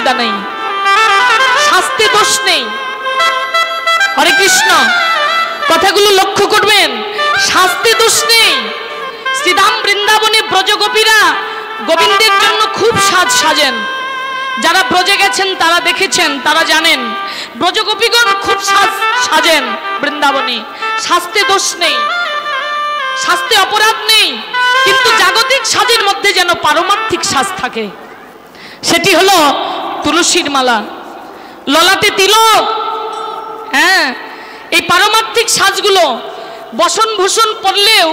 অসুবিধা নেই, শাস্তি দোষ নেই। হরে কৃষ্ণ, কথাগুলো লক্ষ্য করবেন, শাস্তি দোষ নেই। শ্রীধাম বৃন্দাবনে ব্রজগোপীরা গোবিন্দের জন্য খুব সাজ সাজেন। যারা ব্রজে গেছেন তারা দেখেছেন, তারা জানেন ব্রজগোপীগণ খুব সাজেন বৃন্দাবনে। শাস্তি দোষ নেই, শাস্তি অপরাধ নেই, কিন্তু জাগতিক সাজের মধ্যে যেন পারমার্থিক সাজ থাকে। সেটি হলো তুলসীর মালা, ললাটে তিলক। হ্যাঁ, এই পারমার্থিক সাজগুলো বসন ভূষণ পরলেও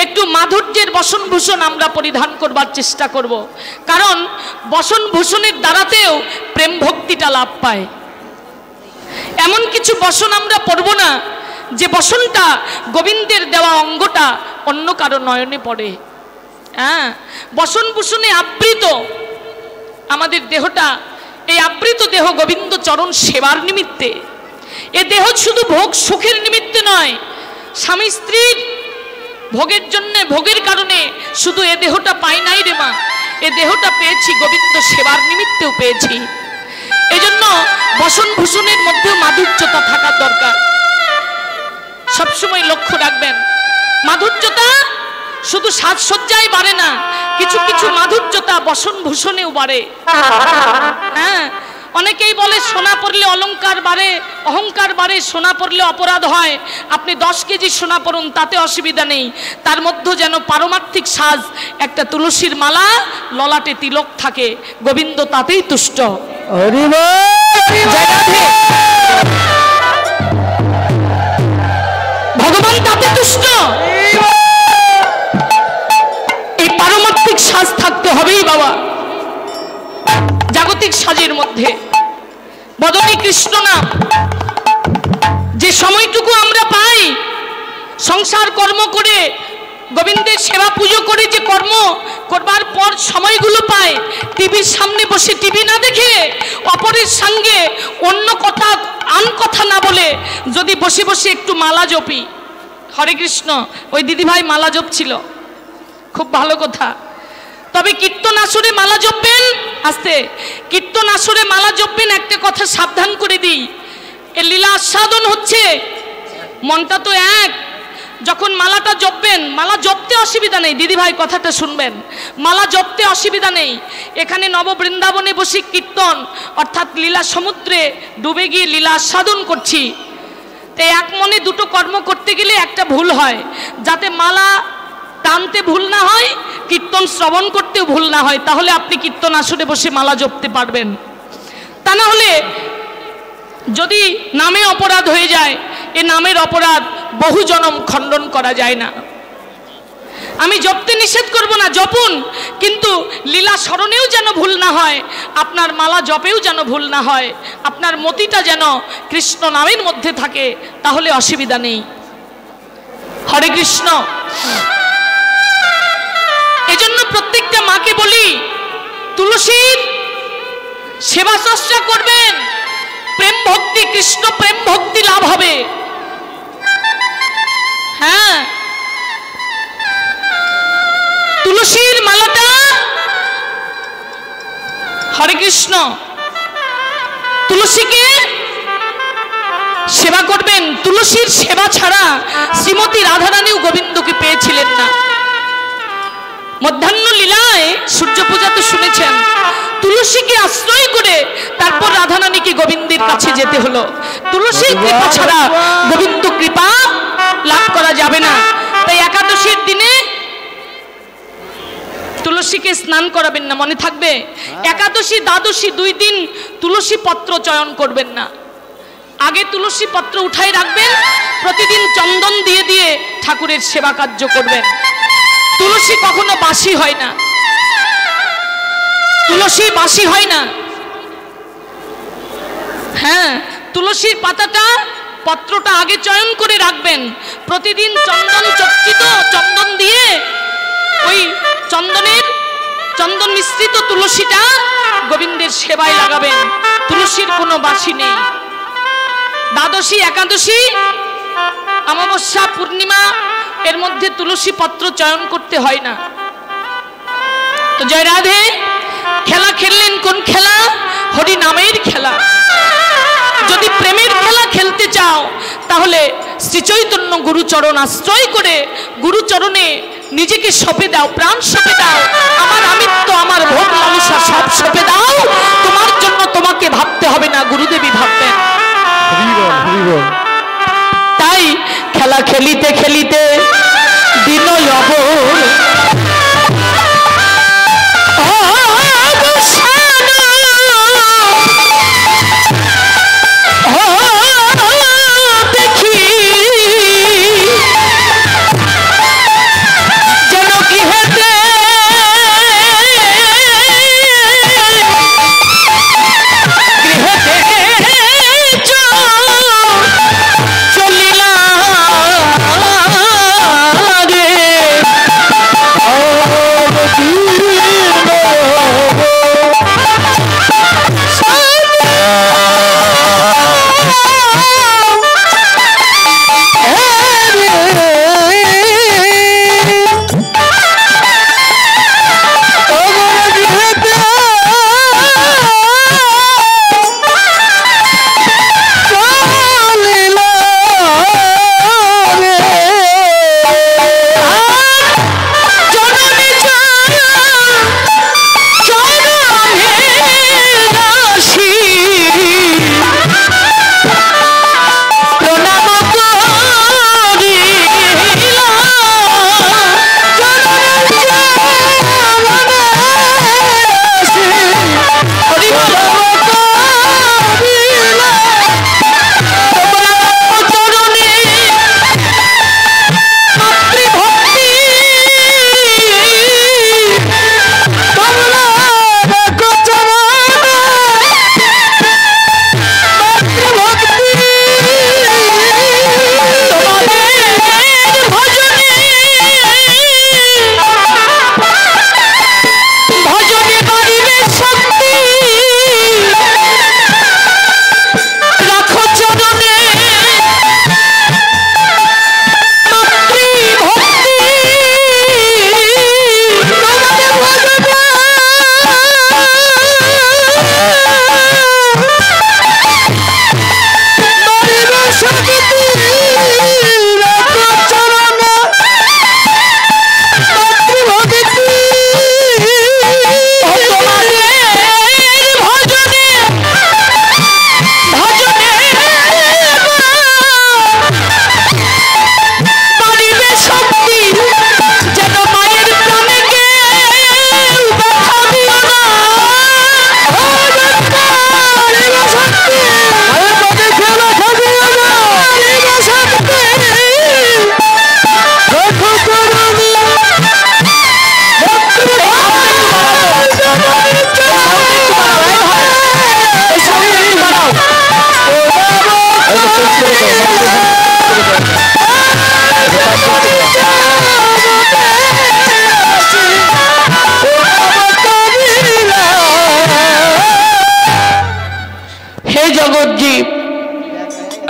একটু মাধুর্যের বসন ভূষণ আমরা পরিধান করবার চেষ্টা করব, কারণ বসন ভূষণের দ্বারাতেও প্রেম ভক্তিটা লাভ পায়। এমন কিছু বসন আমরা পরব না যে বসনটা গোবিন্দের দেওয়া অঙ্গটা অন্য কারো নয়নে পড়ে। হ্যাঁ, বসন ভূষণে আবৃত আমাদের দেহটা, এই আবৃত দেহ গোবিন্দ চরণ সেবার নিমিত্তে। এ দেহ শুধু ভোগ সুখের নিমিত্তে নয়, স্বামী স্ত্রীর ভোগের জন্য, ভোগের কারণে শুধু এ দেহটা পাই নাই রে মা, এ দেহটা পেয়েছি গোবিন্দ সেবার নিমিত্তেও পেয়েছি। এজন্য বসন ভূষণের মধ্যেও মাধুর্যতা থাকার দরকার। সবসময় লক্ষ্য রাখবেন, মাধুর্যতা শুধু সাজসজ্জায় বাড়ে না, কিছু কিছু মাধুর্যতা বসন ভূষণেও বাড়ে। হ্যাঁ, অনেকেই বলে সোনা পরলে অলংকার বাড়ে, অহংকার বাড়ে, সোনা পরলে অপরাধ হয়। আপনি 10 কেজি সোনা পরুন, তাতে অসুবিধা নেই। তার মধ্যে যেন পারমার্থিক সাজ একটা তুলসীর মালা, ললাটে তিলক থাকে, গোবিন্দ তাতেই তুষ্ট। ভগবান তাতে তুষ্ট। এই পারমার্থিক সাজ থাকতে হবেই বাবা। জাগতিক সাজের মধ্যে বদনে কৃষ্ণ নাম, যে সময়টুকু আমরা পাই সংসার কর্ম করে গোবিন্দের সেবা পুজো করে, যে কর্ম করবার পর সময়গুলো পায়, টিভির সামনে বসে টিভি না দেখে, অপরের সঙ্গে অন্য কথা আন কথা না বলে যদি বসে বসে একটু মালা জপি। হরে কৃষ্ণ, ওই দিদিভাই মালা জপছিল, খুব ভালো কথা। তবে কীর্তন আসরে মালা জপবেন, আস্তে, কীর্তন আসরে মালা জপবেন, একটা কথা সাবধান করে দিই, এ লীলা আস্বাদন হচ্ছে, মনটা তো এক। যখন মালাটা জপবেন, মালা জপতে অসুবিধা নেই, দিদিভাই কথাটা শুনবেন, মালা জপতে অসুবিধা নেই। এখানে নব বৃন্দাবনে বসে কীর্তন অর্থাৎ লীলা সমুদ্রে ডুবে গিয়ে লীলা আস্বাদন করছি। তো এক মনে দুটো কর্ম করতে গেলে একটা ভুল হয়, যাতে মালা টানতে ভুল না হয়, কীর্তন শ্রবণ করতেও ভুল না হয়, তাহলে আপনি কীর্তন আসরে বসে মালা জপতে পারবেন। তা না হলে যদি নামে অপরাধ হয়ে যায়, এ নামের অপরাধ বহু জনম খণ্ডন করা যায় না। আমি জপতে নিষেধ করব না, জপুন, কিন্তু লীলা স্মরণেও যেন ভুল না হয়, আপনার মালা জপেও যেন ভুল না হয়, আপনার মতিটা যেন কৃষ্ণ নামের মধ্যে থাকে, তাহলে অসুবিধা নেই। হরে কৃষ্ণ। এজন্য প্রত্যেকটা মাকে বলি, তুলসীর সেবা চর্চা করবেন, প্রেম ভক্তি, কৃষ্ণ প্রেম ভক্তি লাভ হবে। হ্যাঁ, তুলসীর মালাটা, হরে কৃষ্ণ, তুলসীকে সেবা করবেন। তুলসীর সেবা ছাড়া শ্রীমতী রাধারানীও গোবিন্দকে পেয়েছিলেন না। মধ্যাহ্ন লীলায় সূর্য পূজা তো শুনেছেন, তুলসীকে আশ্রয় করে তারপর রাধারানীকে গোবিন্দের কাছে যেতে হলো। তুলসীর কৃপা ছাড়া গোবিন্দ কৃপা লাভ করা যাবে না। তাই একাদশীর দিনে তুলসীকে স্নান করাবেন না, মনে থাকবে। একাদশী দ্বাদশী 2 দিন তুলসী পত্র চয়ন করবেন না। আগে তুলসী পত্র উঠাই রাখবেন, প্রতিদিন চন্দন দিয়ে দিয়ে ঠাকুরের সেবা কার্য করবেন। তুলসী কখনো বাসি হয় না, তুলসী বাসি হয় না। হ্যাঁ, তুলসীর পাতাটা, পত্রটা আগে চয়ন করে রাখবেন, প্রতিদিন চন্দন চর্চিত চন্দন দিয়ে ওই চন্দন মিশ্রিত তুলসীটা গোবিন্দের সেবায় লাগাবেন। তুলসীর কোনো বাসি নেই। দ্বাদশী, একাদশী, অমাবস্যা, পূর্ণিমা এর মধ্যে তুলসী পত্র চয়ন করতে হয় না। তো জয় রাধে। খেলা খেললেন কোন খেলা? হরি তাহলে শ্রীচৈতন্য গুরুচরণ আশ্রয় করে গুরুচরণে নিজেকে সঁপে দাও, প্রাণ সঁপে দাও। আমার আমিত্ব, আমার ভোগ লালসা সব সঁপে দাও। তোমার জন্য তোমাকে ভাবতে হবে না, গুরুদেবী ভাববেন। তাই খেলা খেলিতে খেলিতে দিন অবর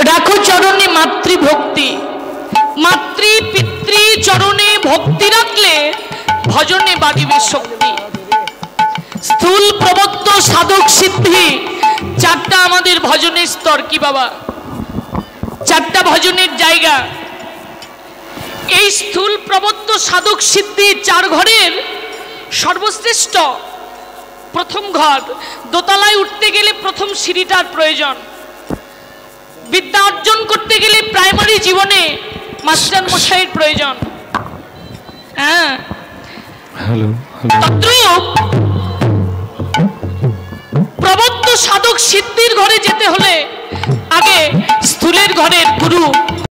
রাখো চরণে মাতৃভক্তি। মাতৃ পিতৃ চরণে ভক্তি রাখলে ভজনে বাড়িবে শক্তি। স্থূল প্রবত্ত সাধক সিদ্ধি চারটা আমাদের ভজনের স্তর। কি বাবা? চারটা ভজনের জায়গা। এই স্থূল প্রবত্ত সাধক সিদ্ধি চার ঘরের সর্বশ্রেষ্ঠ প্রথম ঘর। দোতলায় উঠতে গেলে প্রথম সিঁড়িটার প্রয়োজন। বিদ্যা অর্জন করতে গেলে প্রাইমারি জীবনে মাস্টার মশাইয়ের প্রয়োজন। হ্যাঁ, প্রবত্ত সাধক সিদ্ধির ঘরে যেতে হলে আগে স্থূলের ঘরের গুরু